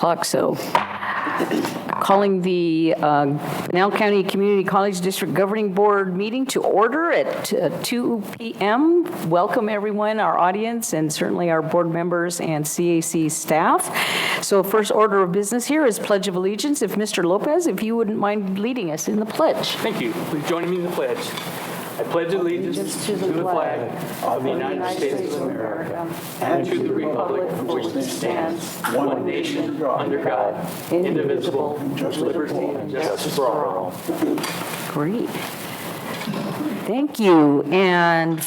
o'clock, so calling the Pinal County Community College District Governing Board meeting to order at 2 p.m. Welcome everyone, our audience, and certainly our board members and CAC staff. So first order of business here is Pledge of Allegiance. If Mr. Lopez, if you wouldn't mind leading us in the pledge. Thank you. Please join me in the pledge. I pledge allegiance to the flag of the United States of America and to the republic for which it stands, one nation, under God, indivisible, with liberty and justice for all. Great. Thank you. And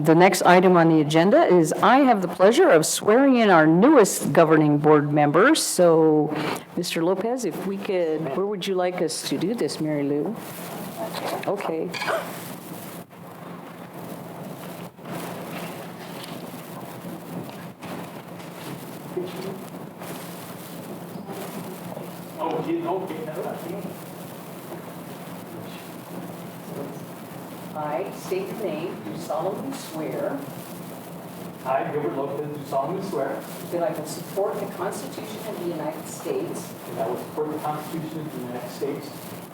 the next item on the agenda is I have the pleasure of swearing in our newest governing board members. So, Mr. Lopez, if we could, where would you like us to do this, Mary Lou? Okay. I state your name, do solemnly swear I, Gilbert Lopez, do solemnly swear that I will support the Constitution of the United States that I will support the Constitution of the United States,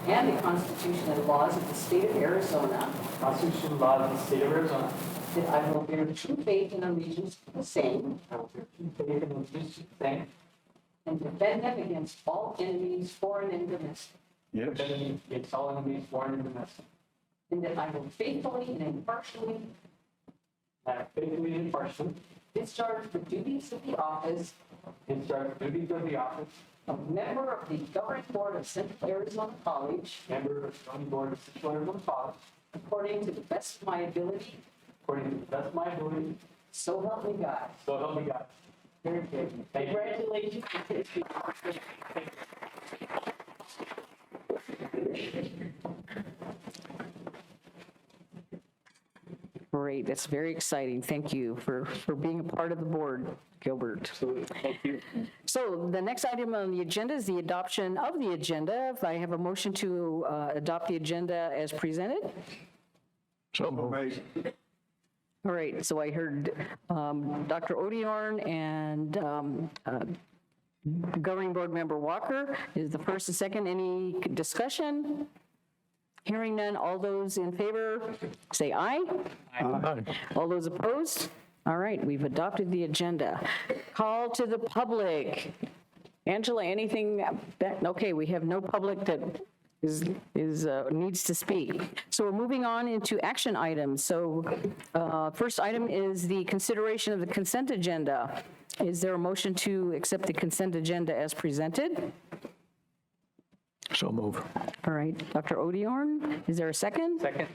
and the Constitution and laws of the state of Arizona, the Constitution and laws of the state of Arizona. that I will bear true faith and allegiance to the same I will bear true faith and allegiance to the same, and defend them against all enemies, foreign and domestic, defend them against all enemies, foreign and domestic. and that I will faithfully and impartially I have faithfully and impartially discharge the duties of the office discharge the duties of the office of member of the governing board of Central Arizona College member of the zoning board of Central Arizona College according to the best of my ability, according to the best of my ability, so help me God. so help me God. Very good. Thank you. Congratulations. Great, that's very exciting. Thank you for being a part of the board, Gilbert. Absolutely. Thank you. So the next item on the agenda is the adoption of the agenda. If I have a motion to adopt the agenda as presented. So moved. All right, so I heard Dr. Odiorn and Governing Board Member Walker is the first and second. Any discussion? Hearing none, all those in favor, say aye. Aye. All those opposed? All right, we've adopted the agenda. Call to the public. Angela, anything that, okay, we have no public that needs to speak. So we're moving on into action items. So first item is the consideration of the consent agenda. Is there a motion to accept the consent agenda as presented? So move. All right, Dr. Odiorn, is there a second? Second.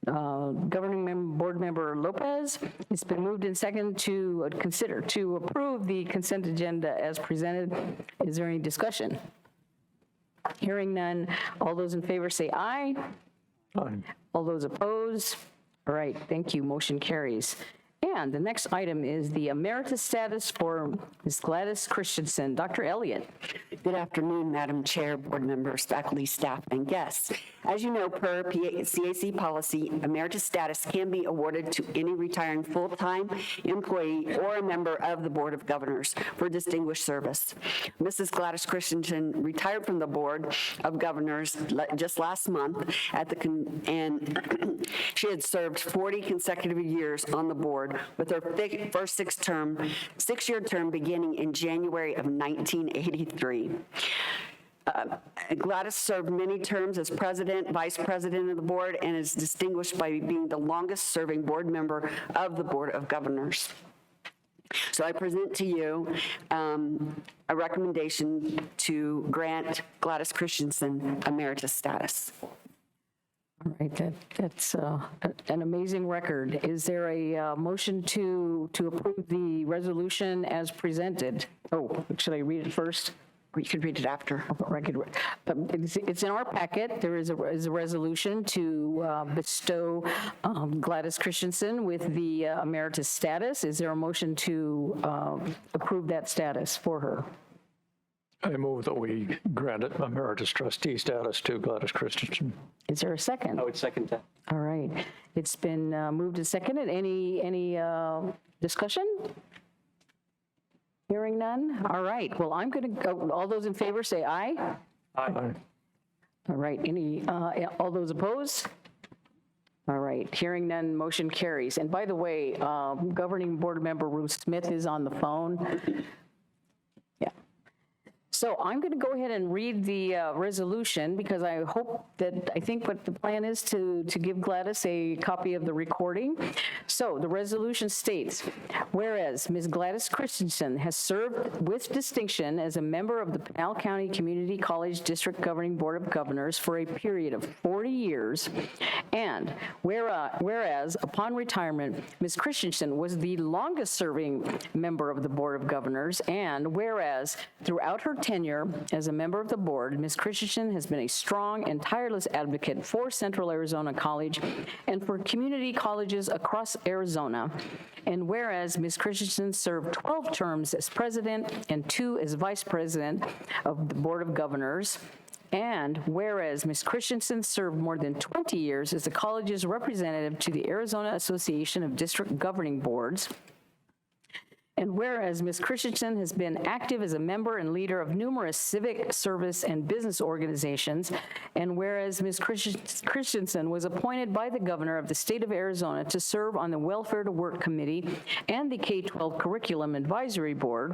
Governing Board Member Lopez, it's been moved and second to consider, to approve the consent agenda as presented. Is there any discussion? Hearing none, all those in favor say aye. Aye. All those opposed? All right, thank you, motion carries. And the next item is the emeritus status for Ms. Gladys Christensen. Dr. Elliott. Good afternoon, Madam Chair, board members, faculty, staff, and guests. As you know, per CAC policy, emeritus status can be awarded to any retiring full-time employee or a member of the Board of Governors for distinguished service. Mrs. Gladys Christensen retired from the Board of Governors just last month and she had served 40 consecutive years on the board with her first six-year term beginning in January of 1983. Gladys served many terms as president, vice president of the board, and is distinguished by being the longest-serving board member of the Board of Governors. So I present to you a recommendation to grant Gladys Christensen emeritus status. All right, that's an amazing record. Is there a motion to approve the resolution as presented? Oh, should I read it first? Or you could read it after. It's in our packet. There is a resolution to bestow Gladys Christensen with the emeritus status. Is there a motion to approve that status for her? I move that we grant emeritus trustee status to Gladys Christensen. Is there a second? I would second that. All right. It's been moved and seconded. Any discussion? Hearing none? All right, well, I'm going to go, all those in favor say aye. Aye. All right, all those opposed? All right, hearing none, motion carries. And by the way, Governing Board Member Ruth Smith is on the phone. Yeah. So I'm going to go ahead and read the resolution because I think what the plan is to give Gladys a copy of the recording. So the resolution states, whereas Ms. Gladys Christensen has served with distinction as a member of the Pinal County Community College District Governing Board of Governors for a period of 40 years, and whereas upon retirement, Ms. Christensen was the longest-serving member of the Board of Governors, and whereas throughout her tenure as a member of the board, Ms. Christensen has been a strong and tireless advocate for Central Arizona College and for community colleges across Arizona. And whereas Ms. Christensen served 12 terms as president and 2 as vice president of the Board of Governors, and whereas Ms. Christensen served more than 20 years as the college's representative to the Arizona Association of District Governing Boards, and whereas Ms. Christensen has been active as a member and leader of numerous civic service and business organizations, and whereas Ms. Christensen was appointed by the governor of the state of Arizona to serve on the Welfare to Work Committee and the K-12 Curriculum Advisory Board,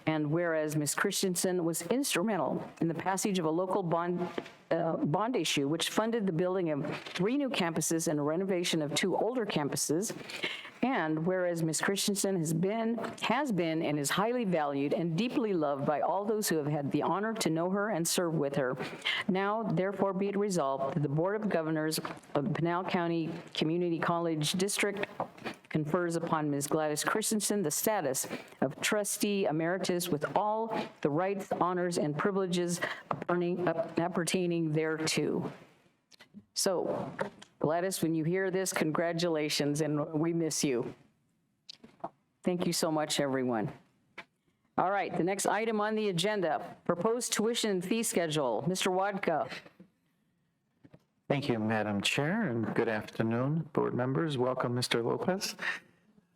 and whereas Ms. Christensen was instrumental in the passage of a local bond issue, which funded the building of 3 new campuses and a renovation of 2 older campuses. And whereas Ms. Christensen has been and is highly valued and deeply loved by all those who have had the honor to know her and serve with her, now therefore be it resolved that the Board of Governors of the Pinal County Community College District confers upon Ms. Gladys Christensen the status of trustee emeritus with all the rights, honors, and privileges appertaining thereto. So, Gladys, when you hear this, congratulations, and we miss you. Thank you so much, everyone. All right, the next item on the agenda, proposed tuition and fee schedule. Mr. Wadka. Thank you, Madam Chair, and good afternoon, board members. Welcome, Mr. Lopez,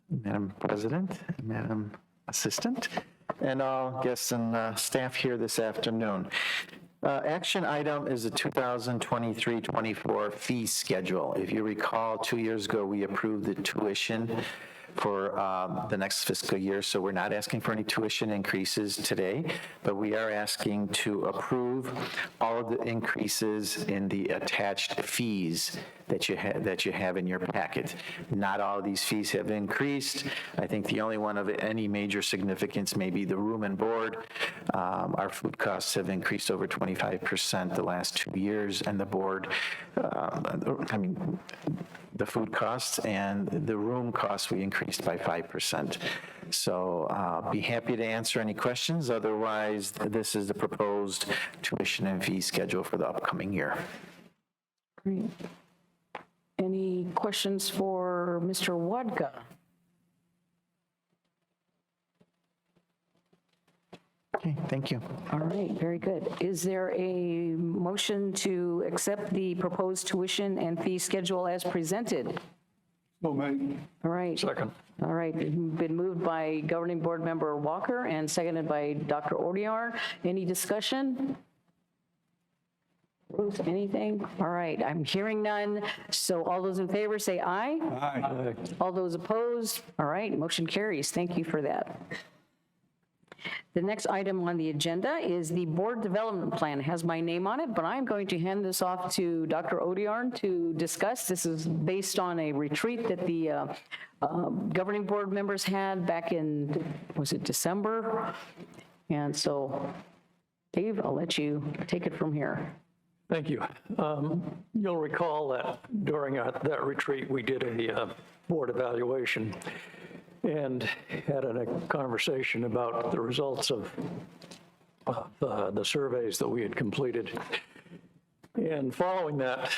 Madam President, Madam Assistant, and all guests and staff here this afternoon. Action item is the 2023-24 fee schedule. If you recall, 2 years ago, we approved the tuition for the next fiscal year, so we're not asking for any tuition increases today, but we are asking to approve all of the increases in the attached fees that you have in your packet. Not all of these fees have increased. I think the only one of any major significance may be the room and board. Our food costs have increased over 25% the last 2 years, and the board, the food costs and the room costs we increased by 5%. So be happy to answer any questions. Otherwise, this is the proposed tuition and fee schedule for the upcoming year. Great. Any questions for Mr. Wadka? Okay, thank you. All right, very good. Is there a motion to accept the proposed tuition and fee schedule as presented? So made. All right. Second. All right, been moved by Governing Board Member Walker and seconded by Dr. Odiar. Any discussion? Ruth, anything? All right, I'm hearing none. So all those in favor say aye. Aye. All those opposed? All right, motion carries. Thank you for that. The next item on the agenda is the board development plan. It has my name on it, but I'm going to hand this off to Dr. Odiarn to discuss. This is based on a retreat that the governing board members had back in, was it December? And so, Dave, I'll let you take it from here. Thank you. You'll recall that during that retreat, we did a board evaluation and had a conversation about the results of the surveys that we had completed. And following that,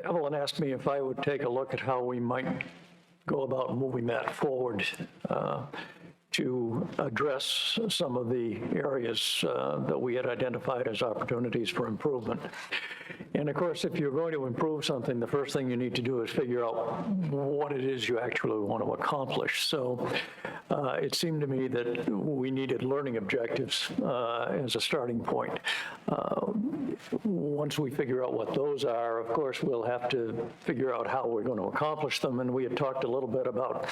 Evelyn asked me if I would take a look at how we might go about moving that forward to address some of the areas that we had identified as opportunities for improvement. And of course, if you're going to improve something, the first thing you need to do is figure out what it is you actually want to accomplish. So it seemed to me that we needed learning objectives as a starting point. Once we figure out what those are, of course, we'll have to figure out how we're going to accomplish them. And we had talked a little bit about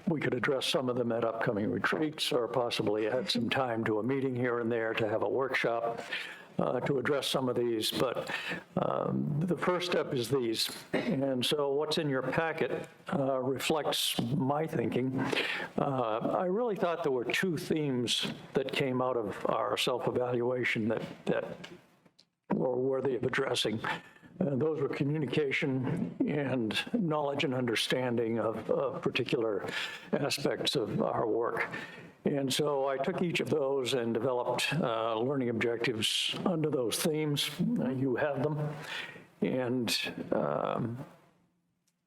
we could address some of them at upcoming retreats, or possibly add some time to a meeting here and there to have a workshop to address some of these. But the first step is these. And so what's in your packet reflects my thinking. I really thought there were two themes that came out of our self-evaluation that were worthy of addressing. Those were communication and knowledge and understanding of particular aspects of our work. And so I took each of those and developed learning objectives under those themes. You have them. And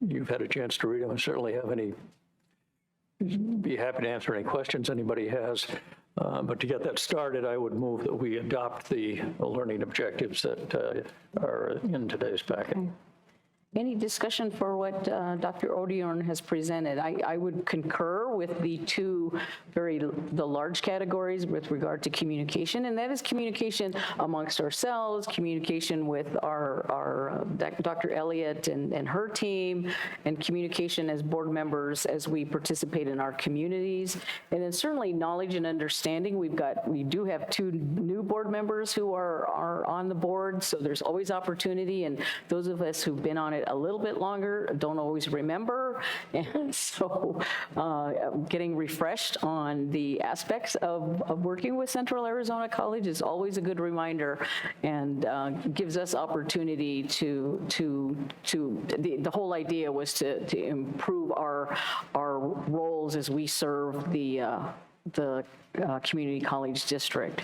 you've had a chance to read them and certainly have be happy to answer any questions anybody has. But to get that started, I would move that we adopt the learning objectives that are in today's packet. Any discussion for what Dr. Odiorn has presented? I would concur with the two the large categories with regard to communication, and that is communication amongst ourselves, communication with our Dr. Elliott and her team, and communication as board members as we participate in our communities. And then certainly knowledge and understanding. We do have two new board members who are on the board, so there's always opportunity, and those of us who've been on it a little bit longer don't always remember, and so getting refreshed on the aspects of working with Central Arizona College is always a good reminder, and gives us opportunity to the whole idea was to improve our roles as we serve the community college district.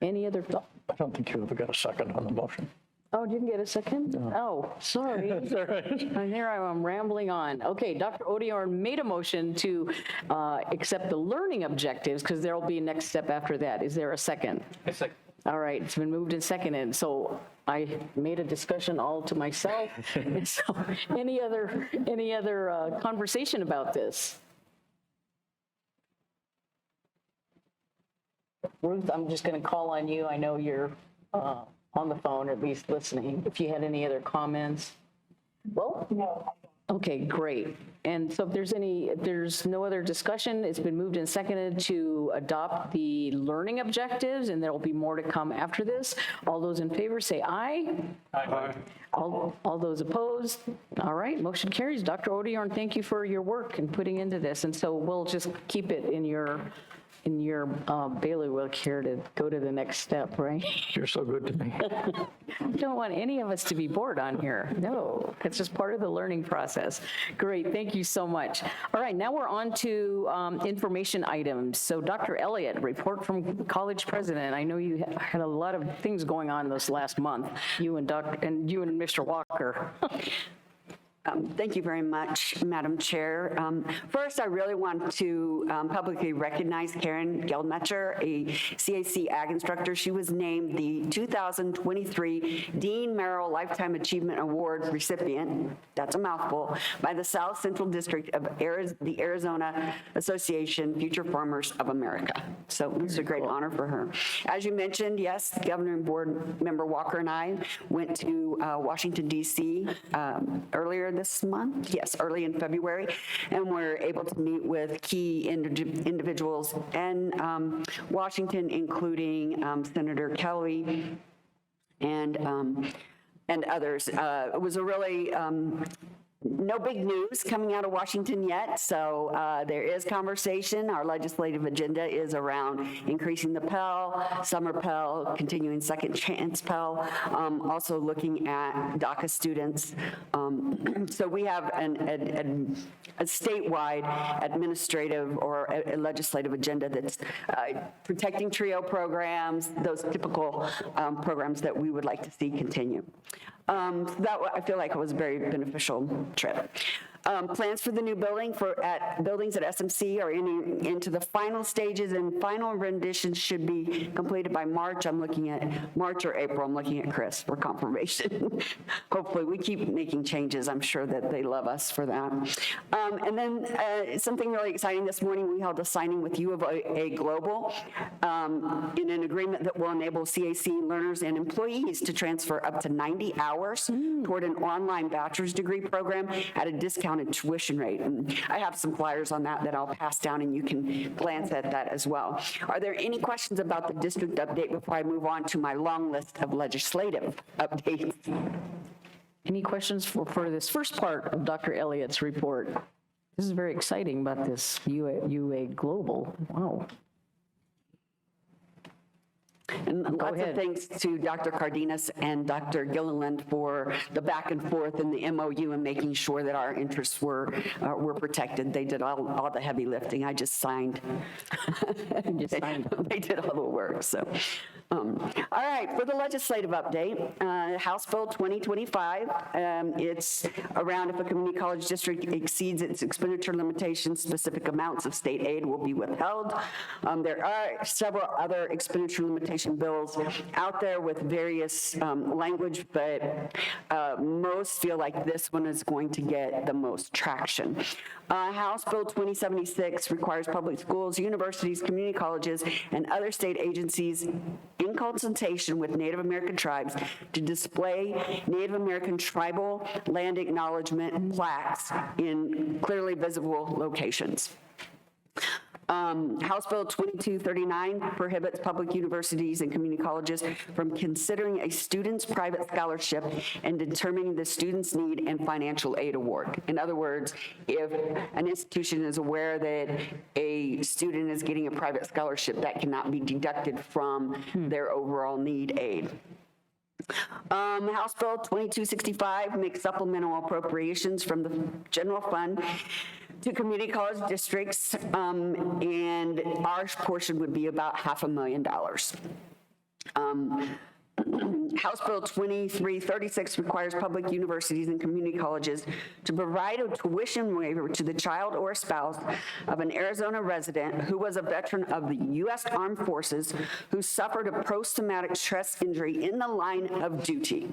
Any other thoughts? I don't think you ever got a second on the motion. Oh, didn't get a second? No. Oh, sorry. And here I am rambling on. Okay, Dr. Odiorn made a motion to accept the learning objectives, because there will be a next step after that. Is there a second? A second. All right, it's been moved and seconded. So I made a discussion all to myself. And so any other conversation about this? Ruth, I'm just going to call on you. I know you're on the phone, or at least listening, if you had any other comments. Well, no. Okay, great. And so if there's no other discussion, it's been moved and seconded to adopt the learning objectives, and there will be more to come after this. All those in favor say aye. Aye. All those opposed? All right, motion carries. Dr. Odiorn, thank you for your work and putting into this. And so we'll just keep it in your bailiwick here to go to the next step, right? You're so good to me. Don't want any of us to be bored on here. No, it's just part of the learning process. Great, thank you so much. All right, now we're on to information items. So Dr. Elliott, report from college president. I know you had a lot of things going on this last month, you and Mr. Walker. Thank you very much, Madam Chair. First, I really want to publicly recognize Karen Geldmetcher, a CAC Ag instructor. She was named the 2023 Dean Merrill Lifetime Achievement Award recipient, that's a mouthful, by the South Central District of the Arizona Association Future Farmers of America. So this is a great honor for her. As you mentioned, yes, Governor and Board Member Walker and I went to Washington, D.C. Earlier this month, yes, early in February, and we're able to meet with key individuals in Washington, including Senator Kelly and others. It was a really no big news coming out of Washington yet, so there is conversation. Our legislative agenda is around increasing the Pell, summer Pell, continuing second chance Pell, also looking at DACA students. So we have a statewide administrative or a legislative agenda that's protecting TRIO programs, those typical programs that we would like to see continue. So that, I feel like it was a very beneficial trip. Plans for the new building buildings at SMC are into the final stages, and final renditions should be completed by March. I'm looking at March or April. I'm looking at Chris for confirmation. Hopefully, we keep making changes. I'm sure that they love us for that. And then something really exciting this morning, we held a signing with U of A Global in an agreement that will enable CAC learners and employees to transfer up to 90 hours toward an online bachelor's degree program at a discounted tuition rate. And I have some flyers on that I'll pass down, and you can glance at that as well. Are there any questions about the district update before I move on to my long list of legislative updates? Any questions for this first part of Dr. Elliott's report? This is very exciting about this UA Global. Wow. And lots ahead. of thanks to Dr. Cardenas and Dr. Gilliland for the back and forth in the MOU and making sure that our interests were protected. They did all the heavy lifting. I just signed. They did all the work. So, all right, for the legislative update, House Bill 2025. It's around if a community college district exceeds its expenditure limitations, specific amounts of state aid will be withheld. There are several other expenditure limitations bills out there with various language, but most feel like this one is going to get the most traction. House Bill 2076 requires public schools, universities, community colleges, and other state agencies in consultation with Native American tribes to display Native American tribal land acknowledgement plaques in clearly visible locations. House Bill 2239 prohibits public universities and community colleges from considering a student's private scholarship and determining the student's need and financial aid award. In other words, if an institution is aware that a student is getting a private scholarship, that cannot be deducted from their overall need aid. House Bill 2265 makes supplemental appropriations from the general fund to community college districts, and our portion would be about $500,000. House Bill 2336 requires public universities and community colleges to provide a tuition waiver to the child or spouse of an Arizona resident who was a veteran of the U.S. Armed Forces who suffered a post-traumatic stress injury in the line of duty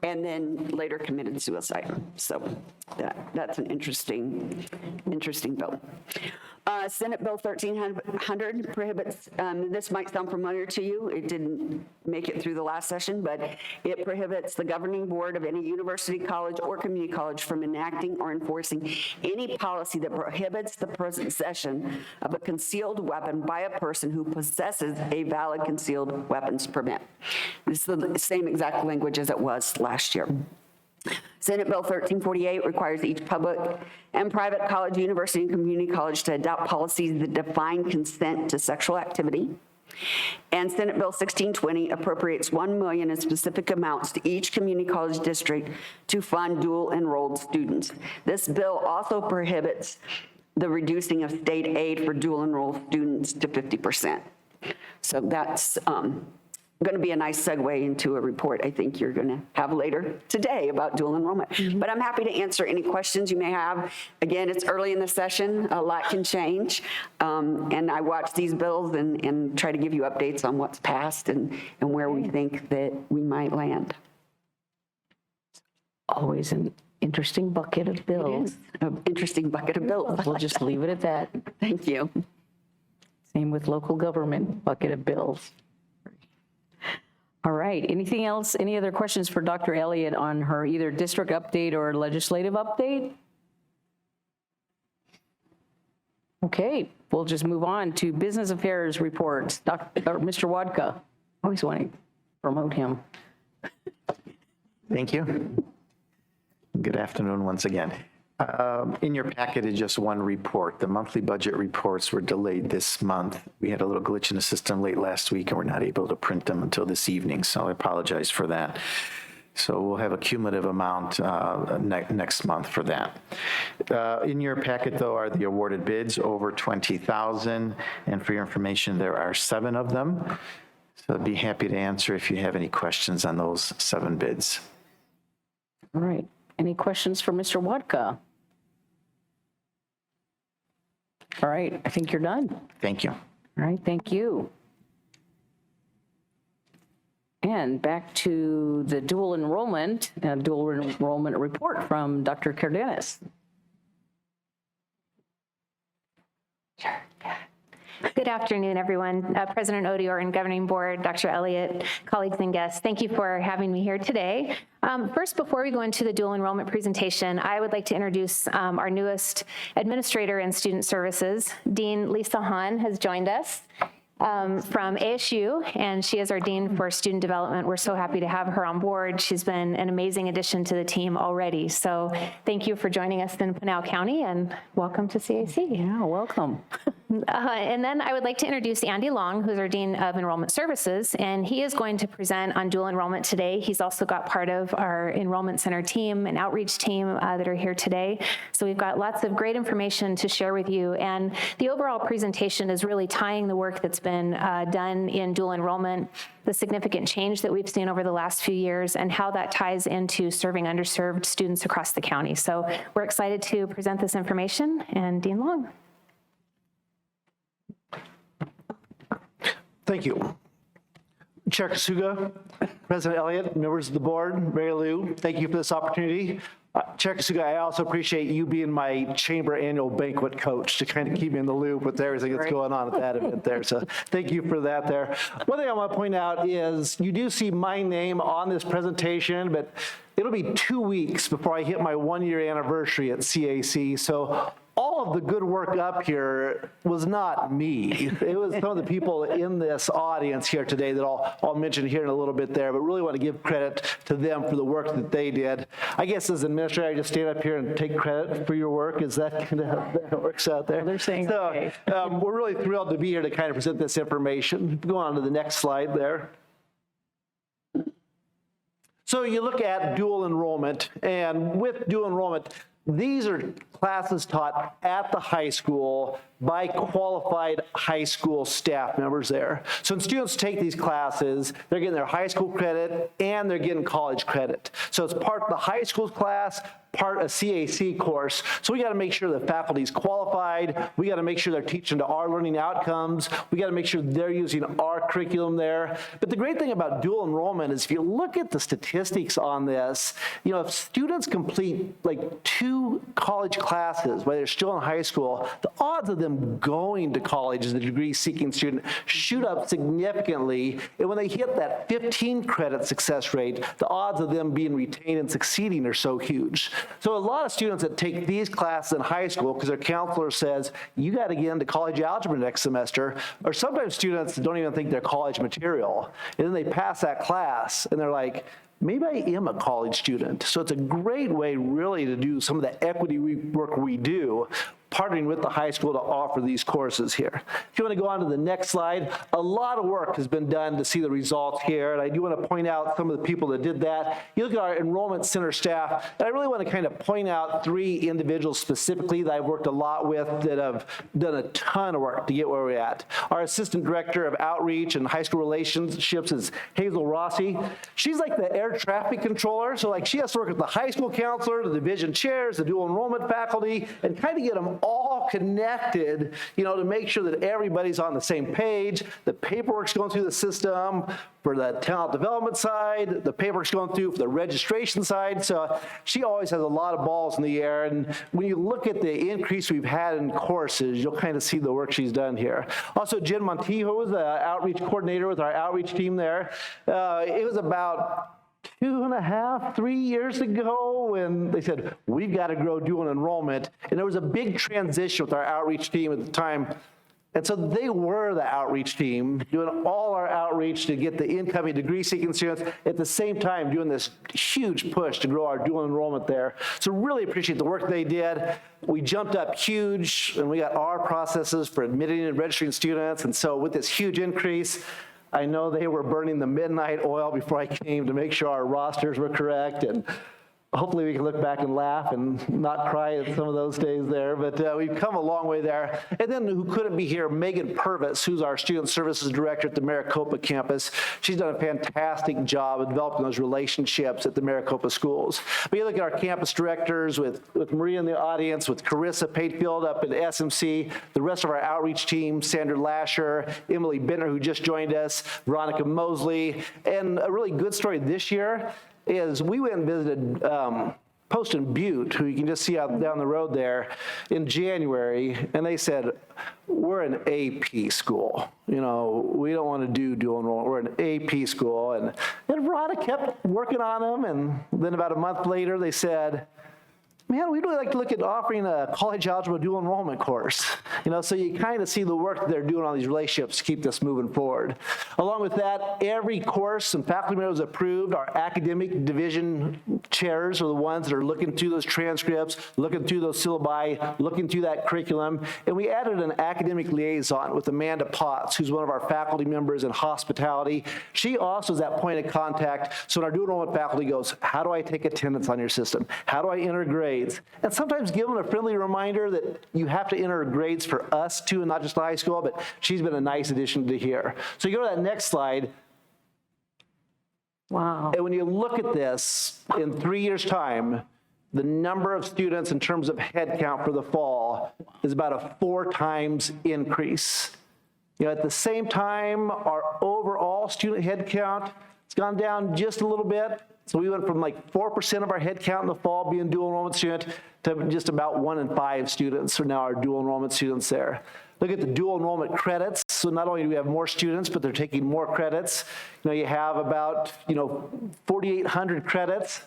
and then later committed suicide. So that's an interesting bill. Senate Bill 1300 prohibits, this might sound familiar to you, it didn't make it through the last session, but it prohibits the governing board of any university, college, or community college from enacting or enforcing any policy that prohibits the possession of a concealed weapon by a person who possesses a valid concealed weapons permit. This is the same exact language as it was last year. Senate Bill 1348 requires each public and private college, university, and community college to adopt policies that define consent to sexual activity. And Senate Bill 1620 appropriates $1 million in specific amounts to each community college district to fund dual enrolled students. This bill also prohibits the reducing of state aid for dual enrolled students to 50%. So that's going to be a nice segue into a report I think you're going to have later today about dual enrollment. But I'm happy to answer any questions you may have. Again, it's early in the session. A lot can change. And I watch these bills and try to give you updates on what's passed and where we think that we might land. Always an interesting bucket of bills. An interesting bucket of bills. We'll just leave it at that. Thank you. Same with local government, bucket of bills. All right, anything else, any other questions for Dr. Elliott on her either district update or legislative update? Okay, we'll just move on to business affairs reports. Mr. Wadka, always want to promote him. Thank you. Good afternoon once again. In your packet is just one report. The monthly budget reports were delayed this month. We had a little glitch in the system late last week and we're not able to print them until this evening, so I apologize for that. So we'll have a cumulative amount next month for that. In your packet, though, are the awarded bids, over 20,000, and for your information, there are 7 of them. So I'd be happy to answer if you have any questions on those 7 bids. All right. Any questions for Mr. Wadka? All right, I think you're done. Thank you. All right, thank you. And back to the dual enrollment report from Dr. Cardenas. Good afternoon, everyone. President Odior and Governing Board, Dr. Elliott, colleagues and guests, thank you for having me here today. First, before we go into the dual enrollment presentation, I would like to introduce our newest administrator in student services. Dean Lisa Hahn has joined us from ASU, and she is our Dean for Student Development. We're so happy to have her on board. She's been an amazing addition to the team already. So thank you for joining us in Pinal County, and welcome to CAC. Yeah, welcome. And then I would like to introduce Andy Long, who's our Dean of Enrollment Services, and he is going to present on dual enrollment today. He's also got part of our Enrollment Center team and outreach team that are here today. So we've got lots of great information to share with you, and the overall presentation is really tying the work that's been done in dual enrollment, the significant change that we've seen over the last few years, and how that ties into serving underserved students across the county. So we're excited to present this information, and Dean Long. Thank you. Chair Kasuga, President Elliott, members of the board, Mary Lou, thank you for this opportunity. Chair Kasuga, I also appreciate you being my chamber annual banquet coach to kind of keep me in the loop with everything that's going on at that event there. So thank you for that there. One thing I want to point out is you do see my name on this presentation, but it'll be 2 weeks before I hit my 1-year anniversary at CAC. So all of the good work up here was not me. It was some of the people in this audience here today that I'll mention here in a little bit there, but really want to give credit to them for the work that they did. I guess as an administrator, I just stand up here and take credit for your work. Is that kind of how that works out there? They're saying so, okay. We're really thrilled to be here to kind of present this information. Go on to the next slide there. So you look at dual enrollment, and with dual enrollment, these are classes taught at the high school by qualified high school staff members there. So when students take these classes, they're getting their high school credit and they're getting college credit. So it's part of the high school class, part a CAC course. So we got to make sure the faculty is qualified. We got to make sure they're teaching to our learning outcomes. We got to make sure they're using our curriculum there. But the great thing about dual enrollment is if you look at the statistics on this, you know, if students complete like 2 college classes while they're still in high school, the odds of them going to college as a degree-seeking student shoot up significantly. And when they hit that 15 credit success rate, the odds of them being retained and succeeding are so huge. So a lot of students that take these classes in high school because their counselor says, you got to get into college algebra next semester, or sometimes students don't even think they're college material. And then they pass that class and they're like, maybe I am a college student. So it's a great way really to do some of the equity work we do, partnering with the high school to offer these courses here. If you want to go on to the next slide, a lot of work has been done to see the results here, and I do want to point out some of the people that did that. You look at our Enrollment Center staff, and I really want to kind of point out 3 individuals specifically that I've worked a lot with that have done a ton of work to get where we're at. Our Assistant Director of Outreach and High School Relationships is Hazel Rossi. She's like the air traffic controller, so like she has to work with the high school counselor, the division chairs, the dual enrollment faculty, and kind of get them all connected, you know, to make sure that everybody's on the same page. The paperwork's going through the system for the talent development side, the paperwork's going through for the registration side. So she always has a lot of balls in the air. And when you look at the increase we've had in courses, you'll kind of see the work she's done here. Also, Jen Montijo is the outreach coordinator with our outreach team there. It was about 2.5, 3 years ago when they said, we've got to grow dual enrollment. And there was a big transition with our outreach team at the time. And so they were the outreach team doing all our outreach to get the incoming degree-seeking students, at the same time doing this huge push to grow our dual enrollment there. So really appreciate the work they did. We jumped up huge, and we got our processes for admitting and registering students. And so with this huge increase, I know they were burning the midnight oil before I came to make sure our rosters were correct. And hopefully we can look back and laugh and not cry at some of those days there, but we've come a long way there. And then who couldn't be here, Megan Purvis, who's our Student Services Director at the Maricopa campus. She's done a fantastic job of developing those relationships at the Maricopa schools. But you look at our campus directors with Maria in the audience, with Carissa Patefield up at SMC, the rest of our outreach team, Sandra Lasher, Emily Bentner, who just joined us, Veronica Mosley. And a really good story this year is we went and visited Poston Butte, who you can just see out down the road there, in January, and they said, we're an AP school. You know, we don't want to do dual enrollment. We're an AP school. And Veronica kept working on them, and then about a month later, they said, man, we'd really like to look at offering a college algebra dual enrollment course. You know, so you kind of see the work that they're doing on these relationships to keep this moving forward. Along with that, every course and faculty member was approved. Our academic division chairs are the ones that are looking through those transcripts, looking through those syllabi, looking through that curriculum. And we added an academic liaison with Amanda Potts, who's one of our faculty members in hospitality. She also is that point of contact. So when our dual enrollment faculty goes, how do I take attendance on your system? How do I enter grades? And sometimes give them a friendly reminder that you have to enter grades for us too, and not just the high school, but she's been a nice addition to here. So you go to that next slide. Wow. And when you look at this, in 3 years' time, the number of students in terms of head count for the fall is about a 4 times increase. You know, at the same time, our overall student head count has gone down just a little bit. So we went from like 4% of our head count in the fall being dual enrollment student to just about 1 in 5 students are now our dual enrollment students there. Look at the dual enrollment credits. So not only do we have more students, but they're taking more credits. You know, you have about, 4,800 credits.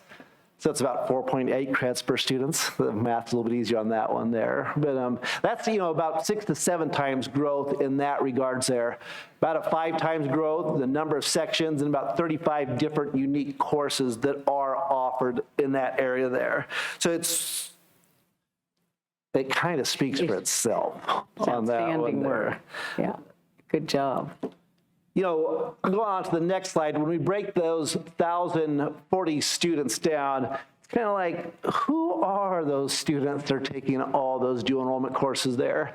So that's about 4.8 credits per student. The math's a little bit easier on that one there. But that's, about 6 to 7 times growth in that regards there. About a 5 times growth, the number of sections, and about 35 different unique courses that are offered in that area there. So it kind of speaks for itself on that one Outstanding there. work. Yeah, good job. Going on to the next slide, when we break those 1,040 students down, it's kind of like, who are those students that are taking all those dual enrollment courses there?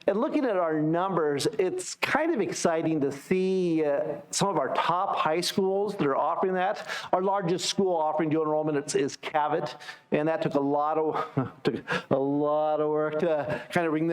And looking at our numbers, it's kind of exciting to see some of our top high schools that are offering that. Our largest school offering dual enrollment is Cabot, and that took a lot of work to kind of bring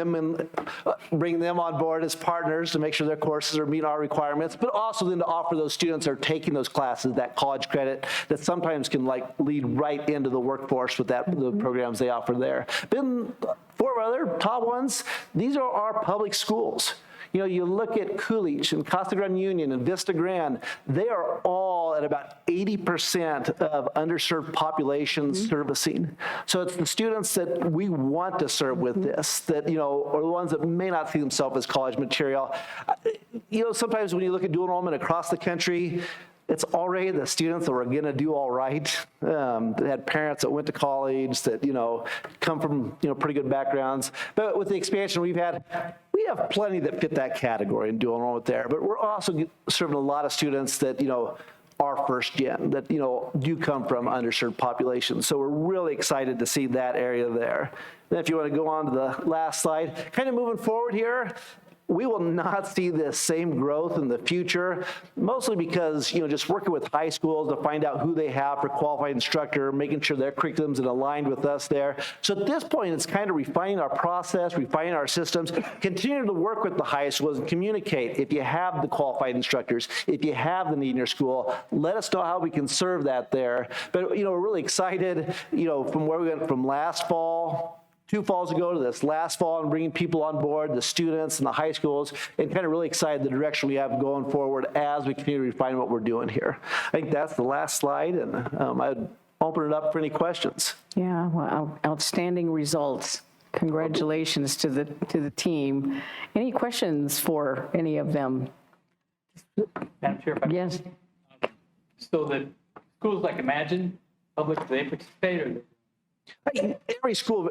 them on board as partners to make sure their courses are meeting our requirements, but also then to offer those students that are taking those classes that college credit that sometimes can lead right into the workforce with the programs they offer there. Then 4 other top ones, these are our public schools. You look at Coolidge and Casa Grande Union and Vista Grande, they are all at about 80% of underserved population servicing. So it's the students that we want to serve with this, that, are the ones that may not see themselves as college material. Sometimes when you look at dual enrollment across the country, it's already the students that were going to do all right, that had parents that went to college, that, come from, pretty good backgrounds. But with the expansion we have plenty that fit that category in dual enrollment there. But we're also serving a lot of students that, are first gen, that, do come from underserved populations. So we're really excited to see that area there. Then if you want to go on to the last slide, kind of moving forward here, we will not see this same growth in the future, mostly because, just working with high schools to find out who they have for qualified instructor, making sure their curriculum's aligned with us there. So at this point, it's kind of refining our process, refining our systems, continuing to work with the high schools and communicate. If you have the qualified instructors, if you have the need in your school, let us know how we can serve that there. But, we're really excited, from where we went from last fall, 2 falls ago to this last fall, and bringing people on board, the students and the high schools, and kind of really excited the direction we have going forward as we continue to refine what we're doing here. I think that's the last slide, and I'd open it up for any questions. Yeah, well, outstanding results. Congratulations to the team. Any questions for any of them? Madam Chair, if I- Yes. So the schools like Imagine, public, do they participate or? Every school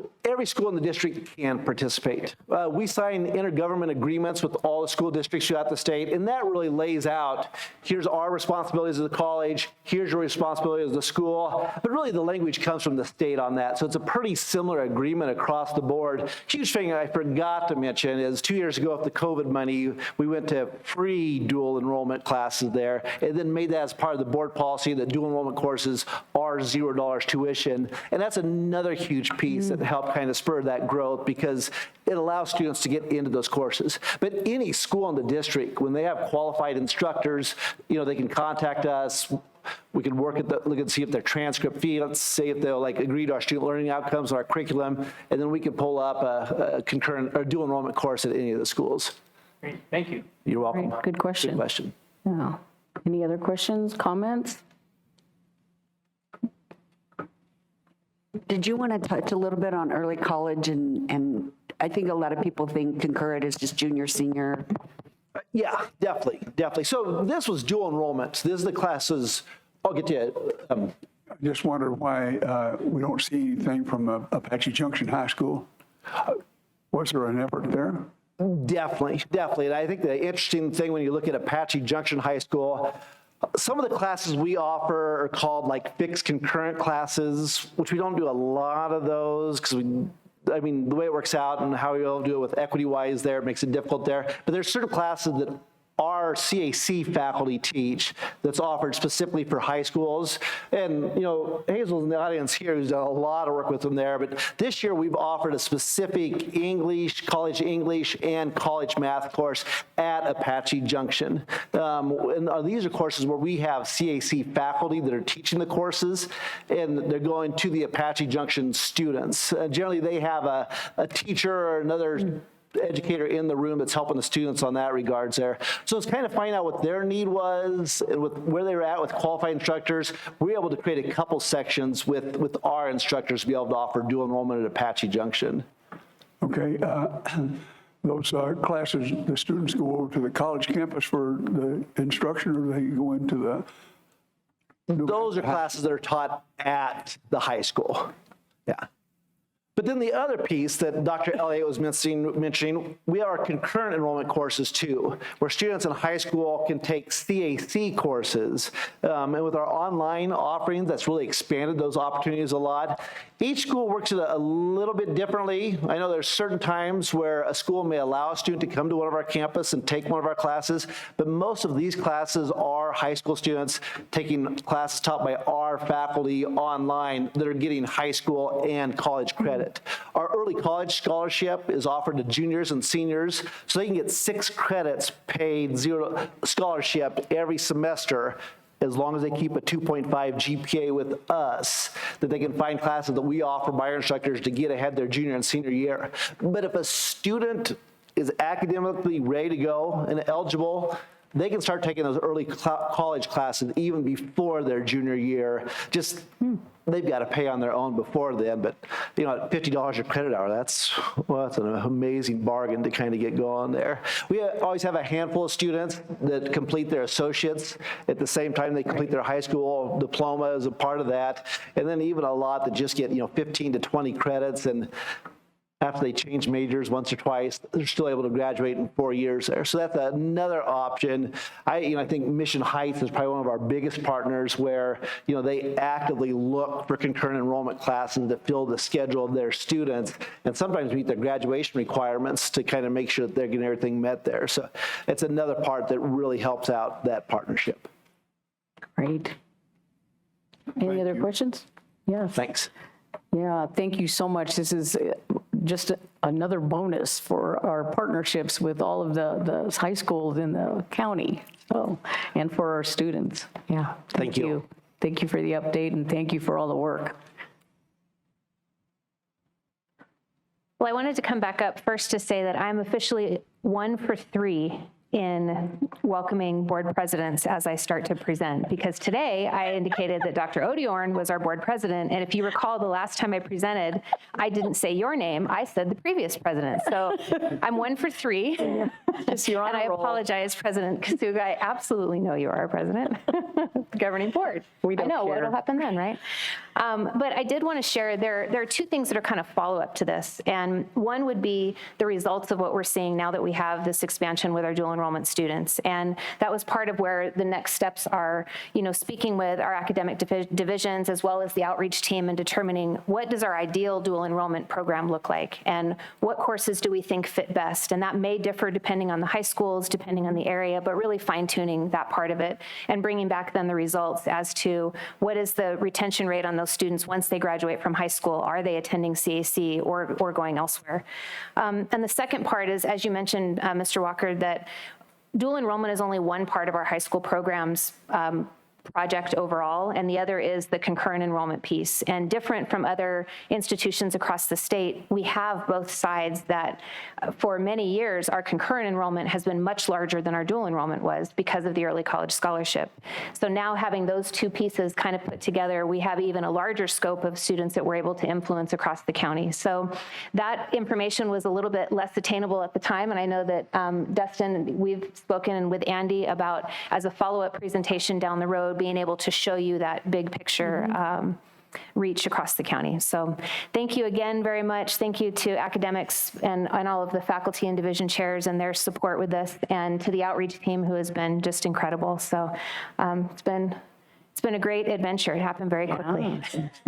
in the district can participate. We sign intergovernment agreements with all the school districts throughout the state, and that really lays out, here's our responsibilities as a college, here's your responsibility as the school, but really the language comes from the state on that. So it's a pretty similar agreement across the board. Huge thing I forgot to mention is 2 years ago with the COVID money, we went to free dual enrollment classes there, and then made that as part of the board policy that dual enrollment courses are $0 tuition. And that's another huge piece that helped kind of spur that growth because it allows students to get into those courses. But any school in the district, when they have qualified instructors, they can contact us. We can look and see if their transcript feeds, say if they'll agree to our student learning outcomes, our curriculum, and then we can pull up a concurrent or dual enrollment course at any of the schools. Great, thank you. You're welcome. Great, good question. Good question. Yeah. Any other questions, comments? Did you want to touch a little bit on early college? And I think a lot of people think concurrent is just junior, senior. Yeah, definitely. So this was dual enrollment. This is the classes, I'll get to it. I just wonder why we don't see anything from Apache Junction High School. Was there an effort there? Definitely. And I think the interesting thing when you look at Apache Junction High School, some of the classes we offer are called fixed concurrent classes, which we don't do a lot of those because the way it works out and how we all do it with equity-wise there makes it difficult there. But there's certain classes that our CAC faculty teach that's offered specifically for high schools. And, Hazel's in the audience here who's done a lot of work with them there. But this year we've offered a specific college English and college math course at Apache Junction. And these are courses where we have CAC faculty that are teaching the courses, and they're going to the Apache Junction students. Generally, they have a teacher or another educator in the room that's helping the students on that regards there. So it's kind of finding out what their need was and with where they were at with qualified instructors. We were able to create a couple sections with our instructors to be able to offer dual enrollment at Apache Junction. Okay. Those classes, the students go over to the college campus for the instruction, or they go into Those are classes that are taught at the high school. Yeah. But then the other piece that Dr. Elliott was mentioning, we have our concurrent enrollment courses too, where students in high school can take CAC courses. And with our online offerings, that's really expanded those opportunities a lot. Each school works it a little bit differently. I know there's certain times where a school may allow a student to come to one of our campus and take one of our classes, but most of these classes are high school students taking classes taught by our faculty online that are getting high school and college credit. Our early college scholarship is offered to juniors and seniors, so they can get 6 credits paid zero scholarship every semester as long as they keep a 2.5 GPA with us, that they can find classes that we offer by our instructors to get ahead their junior and senior year. But if a student is academically ready to go and eligible, they can start taking those early college classes even before their junior year. Just they've got to pay on their own before then, but at $50 a credit hour, that's an amazing bargain to kind of get going there. We always have a handful of students that complete their associates at the same time they complete their high school diploma as a part of that, and then even a lot that just get 15 to 20 credits, and after they change majors once or twice, they're still able to graduate in 4 years there. So that's another option. I think Mission Heights is probably one of our biggest partners where, they actively look for concurrent enrollment classes that fill the schedule of their students and sometimes meet their graduation requirements to kind of make sure that they're getting everything met there. So it's another part that really helps out that partnership. Great. Any other questions? Yeah. Thanks. Yeah, thank you so much. This is just another bonus for our partnerships with all of the high schools in the county, and for our students. Yeah, Thank you. Thank you for the update, and thank you for all the work. Well, I wanted to come back up first to say that I'm officially 1 for 3 in welcoming board presidents as I start to present, because today I indicated that Dr. Odiorn was our board president, and if you recall the last time I presented, I didn't say your name, I said the previous president. So I'm 1 for 3. You're on And a I roll. apologize, President Kasuga. I absolutely know you are President, the governing board. We don't I know care. what'll happen then, right? But I did want to share, there are two things that are kind of follow-up to this. And one would be the results of what we're seeing now that we have this expansion with our dual enrollment students. And that was part of where the next steps are, speaking with our academic divisions as well as the outreach team and determining what does our ideal dual enrollment program look like and what courses do we think fit best. And that may differ depending on the high schools, depending on the area, but really fine-tuning that part of it and bringing back then the results as to what is the retention rate on those students once they graduate from high school. Are they attending CAC or going elsewhere? And the second part is, as you mentioned, Mr. Walker, that dual enrollment is only one part of our high school programs project overall, and the other is the concurrent enrollment piece. And different from other institutions across the state, we have both sides that for many years, our concurrent enrollment has been much larger than our dual enrollment was because of the early college scholarship. So now having those two pieces kind of put together, we have even a larger scope of students that we're able to influence across the county. So that information was a little bit less attainable at the time, and I know that Dustin, we've spoken with Andy about, as a follow-up presentation down the road, being able to show you that big picture reach across the county. So thank you again very much. Thank you to academics and all of the faculty and division chairs and their support with this, and to the outreach team who has been just incredible. So it's been a great adventure. It happened very quickly.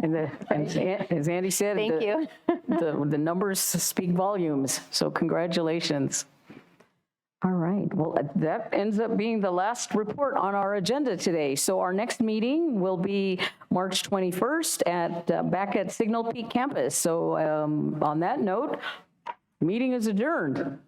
And as Andy said, Thank you. the numbers speak volumes, so congratulations. All right, well, that ends up being the last report on our agenda today. So our next meeting will be March 21st back at Signal Peak campus. So on that note, meeting is adjourned.